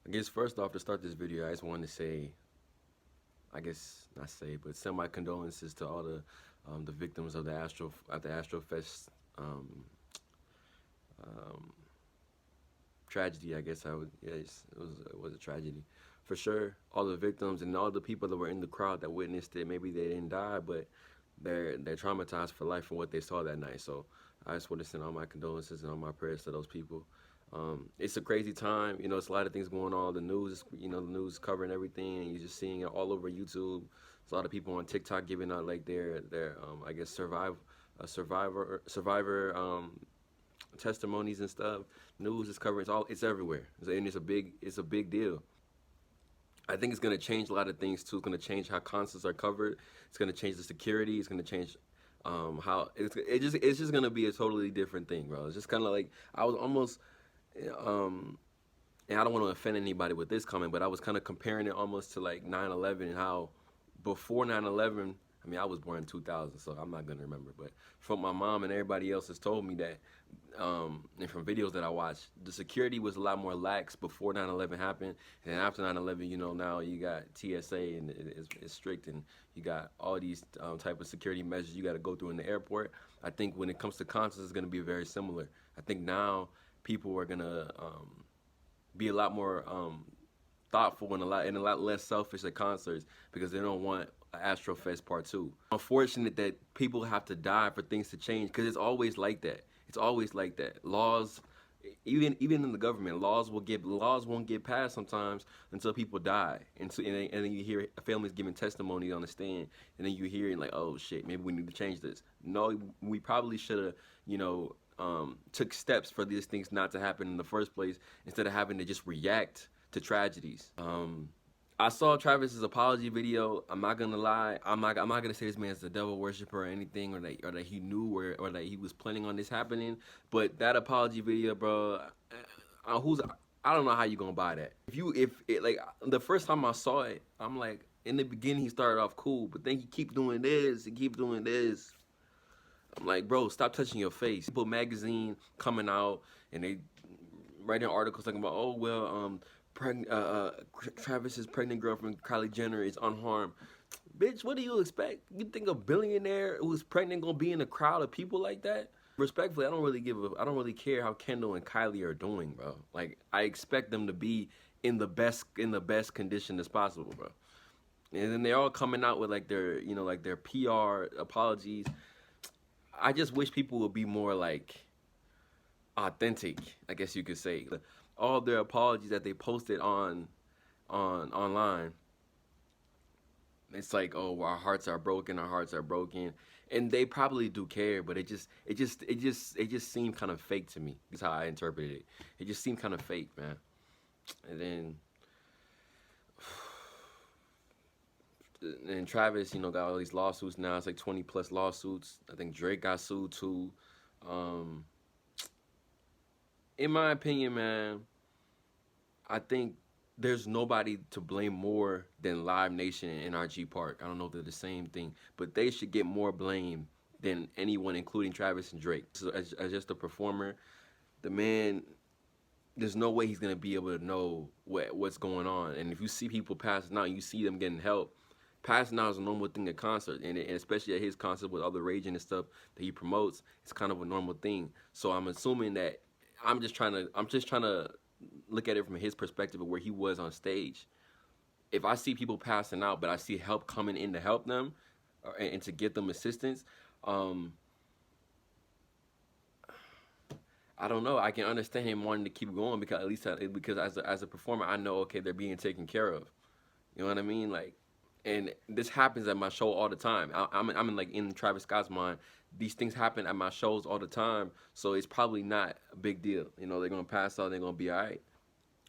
I guess first off, to start this video, I just wanted to say, I guess not say, but send my condolences to all the victims of the Astrofest um, um, tragedy. I guess I would. Yes, it was a tragedy, for sure. All the victims and all the people that were in the crowd that witnessed it. Maybe they didn't die, but they're traumatized for life from what they saw that night. So I just want to send all my condolences and all my prayers to those people. It's a crazy time. It's a lot of things going on. The news, the news covering everything, and you're just seeing it all over YouTube. There's a lot of people on TikTok giving out like their I guess survivor testimonies and stuff. News is covering it's everywhere, and it's a big deal. I think it's gonna change a lot of things too. It's gonna change how concerts are covered. It's gonna change the security. It's gonna change how it's just gonna be a totally different thing, bro. It's just kind of like I was almost um, and I don't want to offend anybody with this comment, but I was kind of comparing it almost to like 9/11 and how before 9/11, I mean, I was born in 2000, so I'm not going to remember, but from my mom and everybody else has told me that, and from videos that I watched, the security was a lot more lax before 9/11 happened, and then after 9/11, now you got TSA and it's strict, and you got all these type of security measures you got to go through in the airport. I think when it comes to concerts, it's going to be very similar. I think now people are going to be a lot more thoughtful and a lot less selfish at concerts because they don't want Astrofest Part 2. Unfortunate that people have to die for things to change because it's always like that. It's always like that. Laws, even in the government, laws won't get passed sometimes until people die, and then you hear families giving testimony on the stand, and then you hear like, oh shit, maybe we need to change this. No, we probably should have, took steps for these things not to happen in the first place instead of having to just react to tragedies. I saw Travis's apology video. I'm not gonna lie. I'm not gonna say this man's a devil worshiper or anything, or that he knew or that he was planning on this happening. But that apology video, bro, who's I don't know how you gonna buy that. If it like the first time I saw it, I'm like, in the beginning he started off cool, but then he keep doing this, he keep doing this. I'm like, bro, stop touching your face. People magazine coming out and they writing articles talking about, oh well, Travis's pregnant girlfriend Kylie Jenner is unharmed. Bitch, what do you expect? You think a billionaire who's pregnant gonna be in a crowd of people like that? Respectfully, I don't really care how Kendall and Kylie are doing, bro. Like, I expect them to be in the best condition as possible, bro. And then they're all coming out with like their PR apologies. I just wish people would be more like authentic, I guess you could say. All their apologies that they posted online, it's like, oh, our hearts are broken, and they probably do care, but it just seemed kind of fake to me. That's how I interpreted it. It just seemed kind of fake, man. And then Travis, got all these lawsuits now. It's like 20 plus lawsuits. I think Drake got sued too. Um, in my opinion, man, I think there's nobody to blame more than Live Nation and NRG Park. I don't know if they're the same thing, but they should get more blame than anyone, including Travis and Drake. So as just a performer, the man, there's no way he's gonna be able to know what's going on. And if you see people passing out, you see them getting help. Passing out is a normal thing at concerts, and especially at his concert with all the raging and stuff that he promotes, it's kind of a normal thing. So I'm assuming that I'm just trying to look at it from his perspective of where he was on stage. If I see people passing out, but I see help coming in to help them and to get them assistance, um, I don't know. I can understand him wanting to keep going because at least because as a performer, I know, okay, they're being taken care of. You know what I mean? Like, and this happens at my show all the time. I'm in like in Travis Scott's mind. These things happen at my shows all the time, so it's probably not a big deal. They're gonna pass out. They're gonna be all right.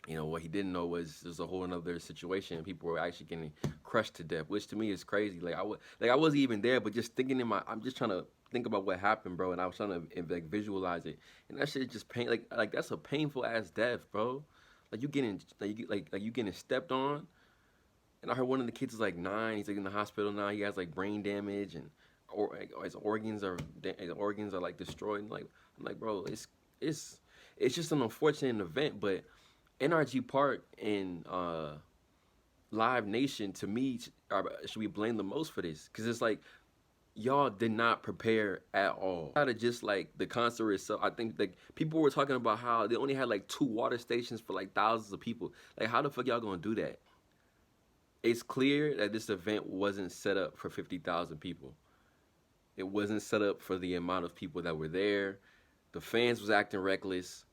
What he didn't know was there's a whole another situation. People were actually getting crushed to death, which to me is crazy. I wasn't even there, but just thinking I'm just trying to think about what happened, bro, and I was trying to like visualize it, and that shit just pain. Like that's a painful ass death, bro. Like you getting stepped on, and I heard one of the kids is like 9. He's like in the hospital now. He has like brain damage and his organs are like destroyed. And, like I'm like, bro, it's just an unfortunate event, but NRG Park and Live Nation, to me, should we blame the most for this? Because it's like, y'all did not prepare at all. Out of just like the concert itself, I think like people were talking about how they only had like 2 water stations for like thousands of people. Like, how the fuck y'all gonna do that? It's clear that this event wasn't set up for 50,000 people. It wasn't set up for the amount of people that were there. The fans was acting reckless.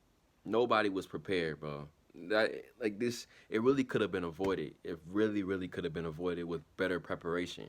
Nobody was prepared, bro. That like this, it really could have been avoided. It really, really could have been avoided with better preparation.